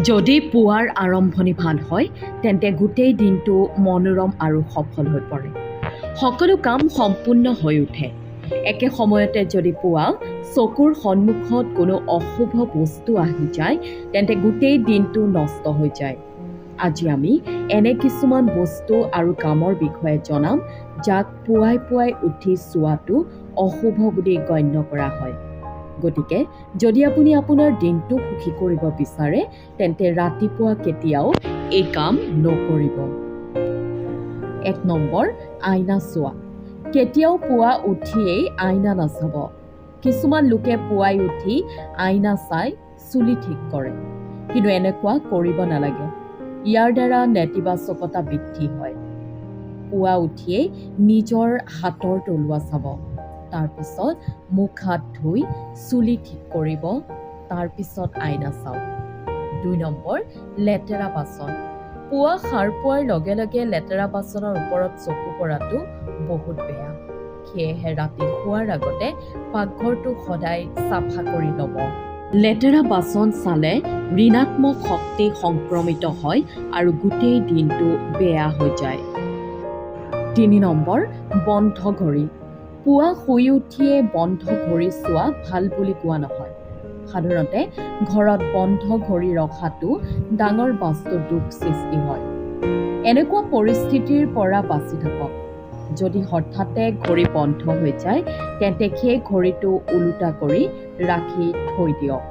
যদি পুৱাৰ আৰম্ভণি ভাল হয় তেন্তে গোটেই দিনটো মনোৰম আৰু সফল হৈ পৰে। সকলো কাম সম্পূৰ্ণ হৈ উঠে। একে সময়তে যদি পুৱা চকুৰ সন্মুখত কোনো অশুভ বস্তু আহি যায় তেন্তে গোটেই দিনটো নষ্ট হৈ যায়। আজি আমি এনে কিছুমান বস্তু আৰু কামৰ বিষয়ে জনাম যাক পুৱাই পুৱাই উঠি চোৱাটো অশুভ বুলি গণ্য কৰা হয়। গতিকে যদি আপুনি আপোনাৰ দিনটো সুখী কৰিব বিচাৰে তেন্তে ৰাতিপুৱা কেতিয়াও এই কাম নকৰিব। ১ নম্বৰ, আইনা চোৱা। কেতিয়াও পুৱা উঠিয়েই আইনা নাচাব। কিছুমান লোকে পুৱাই উঠি আইনা চাই চুলি ঠিক কৰে, কিন্তু এনেকুৱা কৰিব নালাগে। ইয়াৰ দ্বাৰা নেতিবাচকতা বৃদ্ধি হয়। পুৱা উঠিয়েই নিজৰ হাতৰ তলুৱা চাব, তাৰপিছত মুখ হাত ধুই চুলি ঠিক কৰিব, তাৰপিছত আইনা চাওক। ২ নম্বৰ, লেতেৰা বাচন। পুৱা সাৰ পোৱাৰ লগে লগে লেতেৰা বাচনৰ ওপৰত চকু পৰাটো বহুত বেয়া। সেয়েহে ৰাতি শোৱাৰ আগতে পাকঘৰটো সদায় চাফা কৰি ল'ব। লেতেৰা বাচন চালে ঋণাত্মক শক্তি সংক্ৰমিত হয় আৰু গোটেই দিনটো বেয়া হৈ যায়। ৩ নম্বৰ, বন্ধ ঘড়ী। পুৱা শুই উঠিয়ে বন্ধ ঘড়ী চোৱা ভাল বুলি কোৱা নহয়। সাধাৰণতে ঘৰত বন্ধ ঘড়ী ৰখাটো ডাঙৰ বাস্তু দুখ সৃষ্টি হয়। এনেকুৱা পৰিস্থিতিৰ পৰা বাচি থাকক। যদি হঠাতে ঘড়ী বন্ধ হৈ যায় তেন্তে সেই ঘড়ীটো ওলোটা কৰি ৰাখি থৈ দিয়ক।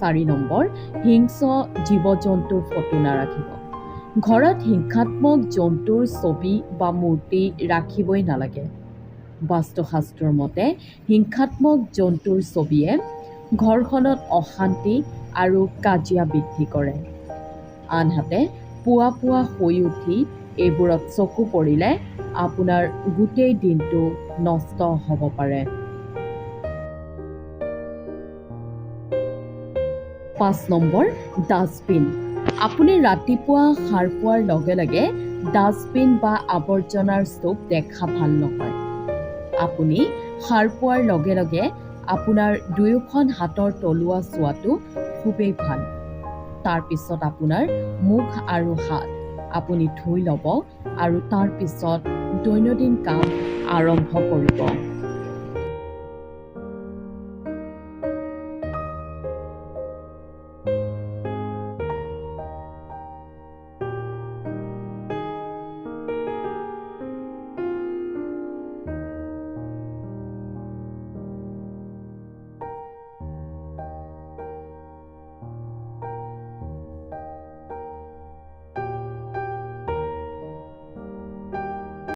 ৪ নম্বৰ, হিংস্ৰ জীৱ-জন্তুৰ ফটো নাৰাখিব। ঘৰত হিংসাত্মক জন্তুৰ ছবি বা মূৰ্তি ৰাখিবই নালাগে। বাস্তুশাস্ত্ৰৰ মতে হিংসাত্মক জন্তুৰ ছবিয়ে ঘৰখনত অশান্তি আৰু কাজিয়া বৃদ্ধি কৰে। আনহাতে পুৱা পুৱা শুই উঠি এইবোৰত চকু পৰিলে আপোনাৰ গোটেই দিনটো নষ্ট হ'ব পাৰে। ৫ নম্বৰ, ডাষ্টবিন। আপুনি ৰাতিপুৱা সাৰ পোৱাৰ লগে লগে ডাষ্টবিন বা আৱৰ্জনাৰ স্তূপ দেখা ভাল নহয়। আপুনি সাৰ পোৱাৰ লগে লগে আপোনাৰ দুয়োখন হাতৰ তলুৱা চোৱাটো খুবেই ভাল। তাৰপিছত আপোনাৰ মুখ আৰু হাত আপুনি ধুই ল'ব আৰু তাৰপিছত দৈনন্দিন কাম আৰম্ভ কৰিব।